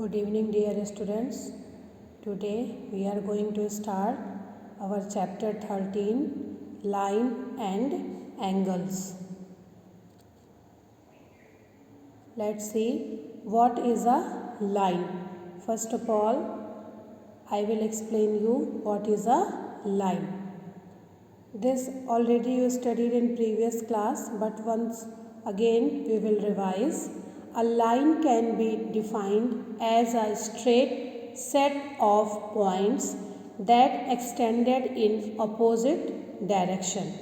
Good evening, dear students. Today we are going to start our chapter 13, Line and Angles. Let's see what is a line. First of all, I will explain you what is a line. This already you studied in previous class, but once again we will revise. A line can be defined as a straight set of points that extended in opposite direction.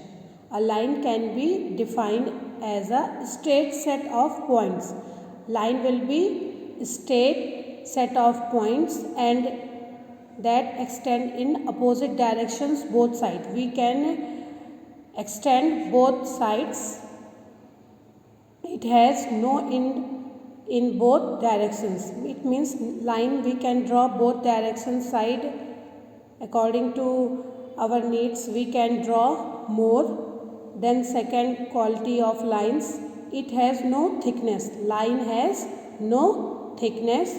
A line can be defined as a straight set of points. Line will be straight set of points and that extend in opposite directions both sides. We can extend both sides. It has no end in both directions. It means line we can draw both directions side according to our needs. We can draw more. Then second quality of lines, it has no thickness. Line has no thickness.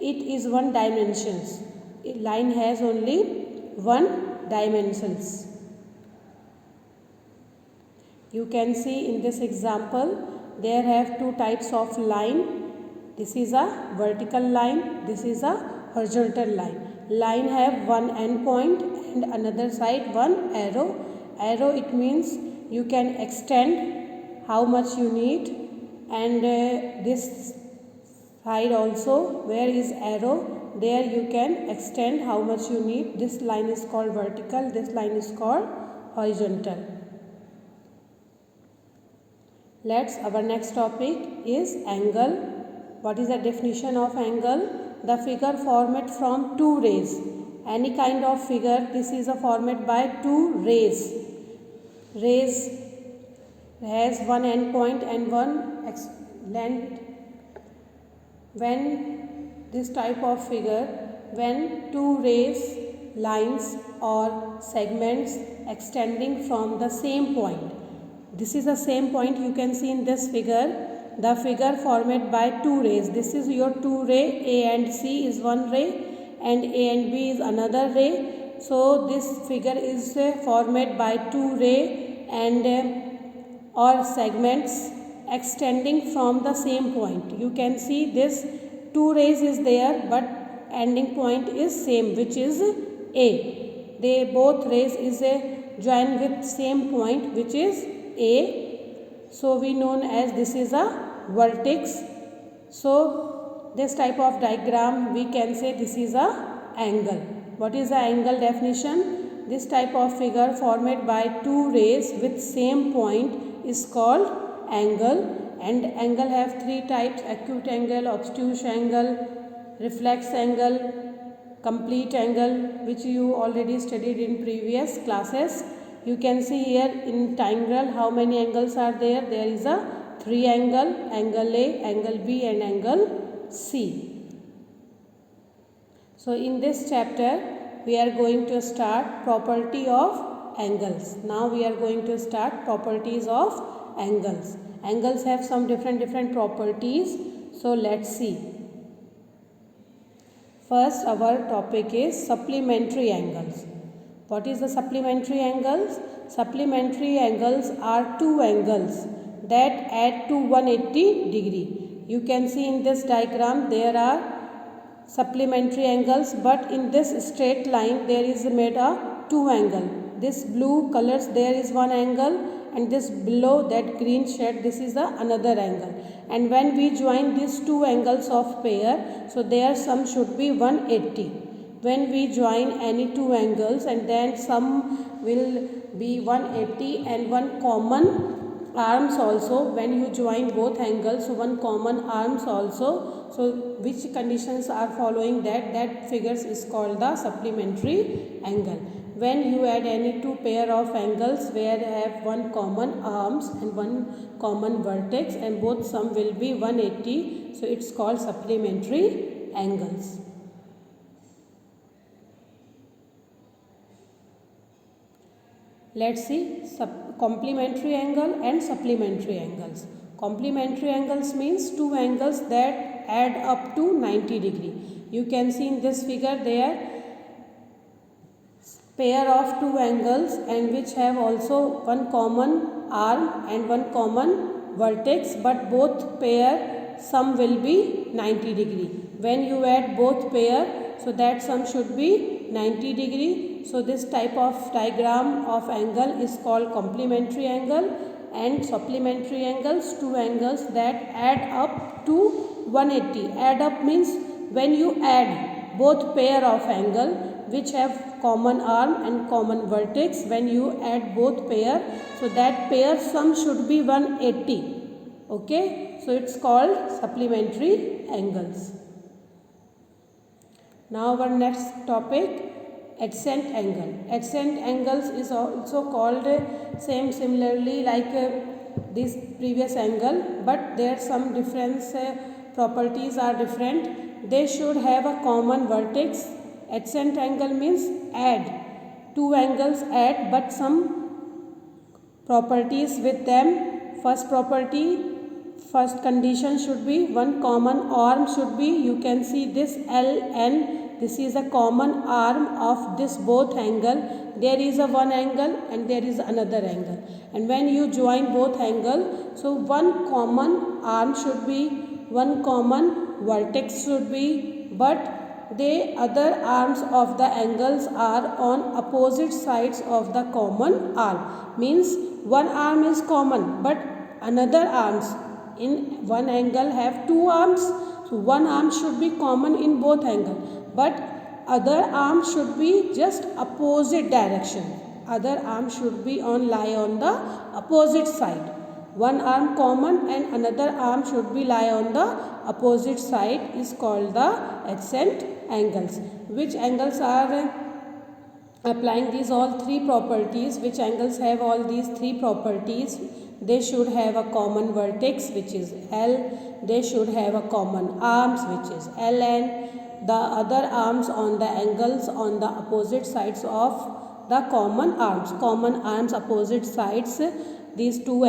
It is one dimensions. Line has only one dimensions. You can see in this example there have two types of line. This is a vertical line, this is a horizontal line. Line have one end point and another side one arrow. Arrow it means you can extend how much you need, and this side also where is arrow, there you can extend how much you need. This line is called vertical, this line is called horizontal. Our next topic is angle. What is the definition of angle? The figure formed from two rays. Any kind of figure, this is a formed by two rays. Rays has one end point and one length. When this type of figure, when two rays, lines or segments extending from the same point. This is the same point you can see in this figure. The figure formed by two rays. This is your two ray. A and C is one ray and A and B is another ray. So this figure is formed by two ray and or segments extending from the same point. You can see this two rays is there, but ending point is same, which is A. They both rays is joined with same point, which is A. So we known as this is a vertex. So this type of diagram we can say this is a angle. What is the angle definition? This type of figure formed by two rays with same point is called angle. And angle have three types: acute angle, obtuse angle, reflex angle, complete angle, which you already studied in previous classes. You can see here in triangle how many angles are there. There is a three angle: angle A, angle B and angle C. So in this chapter we are going to start property of angles. Now we are going to start properties of angles. Angles have some different properties. So let's see. First our topic is supplementary angles. What is the supplementary angles? Supplementary angles are two angles that add to 180 degree. You can see in this diagram there are supplementary angles, but in this straight line there is made a two angle. This blue colors there is one angle, and this below that green shade this is another angle. And when we join these two angles of pair, so their sum should be 180. When we join any two angles and then sum will be 180, and one common arms also, when you join both angles, so one common arms also. So which conditions are following that figures is called the supplementary angle. When you add any two pair of angles where they have one common arms and one common vertex and both sum will be 180, so it's called supplementary angles. Let's see complementary angle and supplementary angles. Complementary angles means two angles that add up to 90 degree. You can see in this figure there pair of two angles and which have also one common arm and one common vertex, but both pair sum will be 90 degree. When you add both pair, so that sum should be 90 degree. So this type of diagram of angle is called complementary angle. And supplementary angles, two angles that add up to 180. Add up means when you add both pair of angle which have common arm and common vertex, when you add both pair, so that pair sum should be 180. Okay, so it's called supplementary angles. Now our next topic, adjacent angle. Adjacent angles is also called similarly like this previous angle, but there some difference properties are different. They should have a common vertex. Adjacent angle means add, two angles add but some properties with them. First property, first condition should be one common arm should be, you can see this LN. This is a common arm of this both angle. There is a one angle and there is another angle. And when you join both angle, so one common arm should be, one common vertex should be, but the other arms of the angles are on opposite sides of the common arm. Means one arm is common, but another arms in one angle have two arms. So one arm should be common in both angles, but other arm should be just opposite direction. Other arm should be lie on the opposite side. One arm common and another arm should be lie on the opposite side is called the adjacent angles. Which angles are applying these all three properties? Which angles have all these three properties? They should have a common vertex which is L. They should have a common arms which is LN. The other arms on the angles on the opposite sides of the common arms. Common arms opposite sides. These two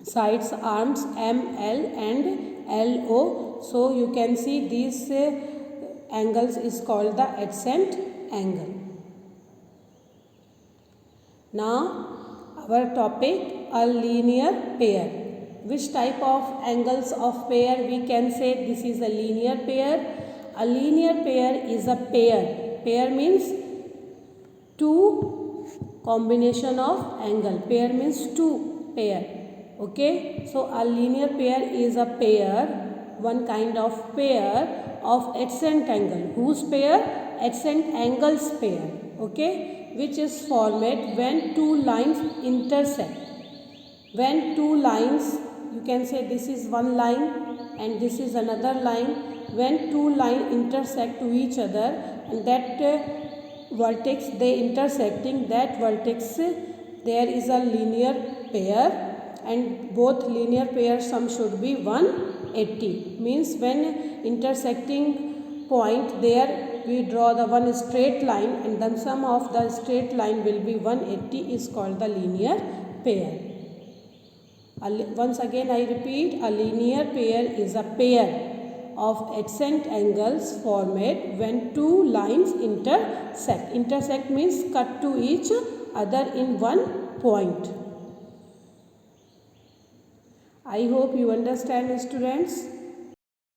sides arms M, L and L, O. So you can see these angles is called the adjacent angle. Now our topic, a linear pair. Which type of angles of pair we can say this is a linear pair? A linear pair is a pair. Pair means two combination of angle. Pair means two pair. Okay, so a linear pair is a pair, one kind of pair of adjacent angle. Whose pair? Adjacent angles pair. Okay, which is formed when two lines intersect. When two lines, you can say this is one line and this is another line. When two lines intersect to each other and that vertex they intersecting, that vertex there is a linear pair and both linear pair sum should be 180. Means when intersecting point there we draw the one straight line and then sum of the straight line will be 180 is called the linear pair. Once again I repeat, a linear pair is a pair of adjacent angles formed when two lines intersect. Intersect means cut to each other in one point. I hope you understand, students.